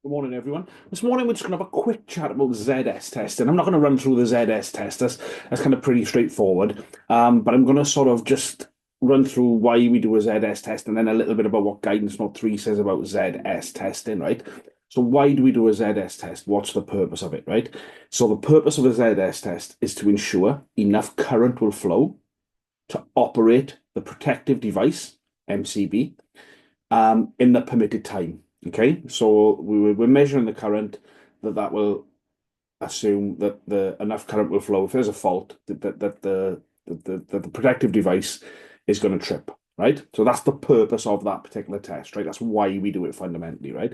Good morning, everyone. This morning we're just going to have a quick chat about ZS testing. I'm not going to run through the ZS test. That's kind of pretty straightforward. But I'm going to sort of just run through why we do a ZS test and then a little bit about what Guidance Note 3 says about ZS testing, right? So why do we do a ZS test? What's the purpose of it, right? So the purpose of a ZS test is to ensure enough current will flow to operate the protective device, MCB, in the permitted time. Okay, so we're measuring the current that will assume that the enough current will flow. If there's a fault, that the protective device is going to trip, right? So that's the purpose of that particular test, right? That's why we do it fundamentally, right?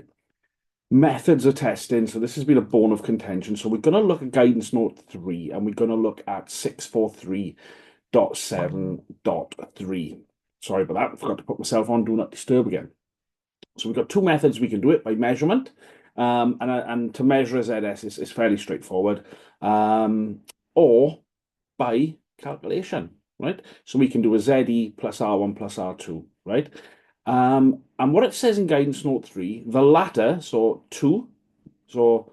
Methods of testing. So this has been a bone of contention. So we're going to look at guidance note 3 and we're going to look at 643.7.3. Sorry about that. I forgot to put myself on Do Not Disturb again. So we've got two methods we can do it by measurement. And to measure a ZS is fairly straightforward. Or by calculation, right? So we can do a ZE plus R1 plus R2, right? And what it says in guidance note 3, the latter, so 2, so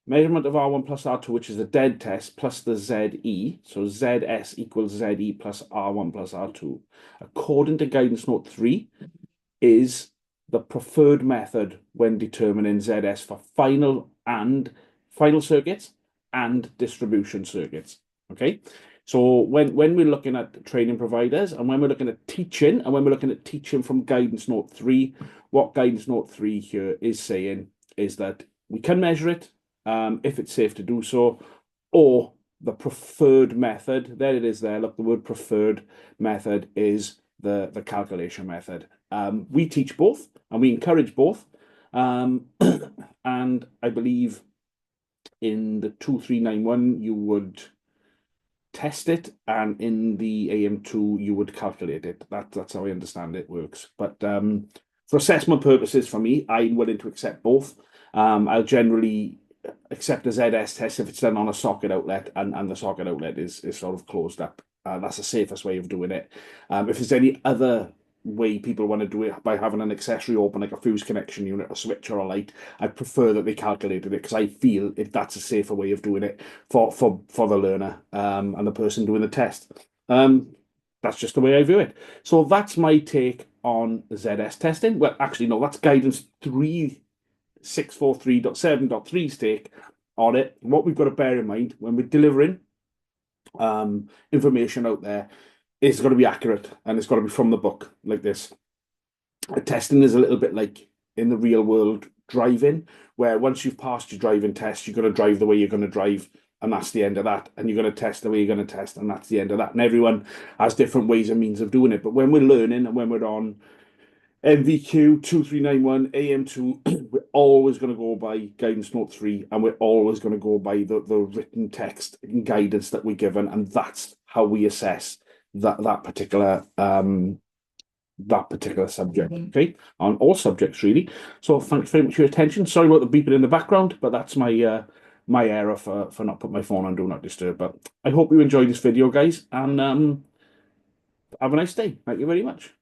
measurement of R1 plus R2, which is the dead test, plus the ZE, so ZS equals ZE plus R1 plus R2, according to guidance note 3, is the preferred method when determining ZS for final circuits and distribution circuits. Okay. So when we're looking at training providers and when we're looking at teaching and when we're looking at teaching from guidance note 3, what guidance note 3 here is saying is that we can measure it if it's safe to do so, or the preferred method, there it is there, look, the word preferred method is the calculation method. We teach both and we encourage both. And I believe in the 2391 you would test it, and in the AM2 you would calculate it. That's how I understand it works. But for assessment purposes, for me, I'm willing to accept both. I'll generally accept a ZS test if it's done on a socket outlet and the socket outlet is sort of closed up. That's the safest way of doing it. If there's any other way people want to do it by having an accessory open, like a fuse connection unit, a switch or a light, I prefer that they calculated it because I feel if that's a safer way of doing it for the learner and the person doing the test. That's just the way I view it. So that's my take on ZS testing. Well, actually, no, that's guidance 3643.7.3's take on it. What we've got to bear in mind when we're delivering information out there, it's got to be accurate and it's got to be from the book like this. Testing is a little bit like in the real world driving, where once you've passed your driving test, you're going to drive the way you're going to drive, and that's the end of that. And you're going to test the way you're going to test, and that's the end of that. And everyone has different ways and means of doing it. But when we're learning and when we're on MVQ 2391 AM2, we're always going to go by guidance note 3, and we're always going to go by the written text and guidance that we're given, and that's how we assess that particular subject. Okay, on all subjects really. So thanks very much for your attention. Sorry about the beeping in the background, but that's my error for not putting my phone on Do Not Disturb. But I hope you enjoyed this video, guys, and have a nice day. Thank you very much.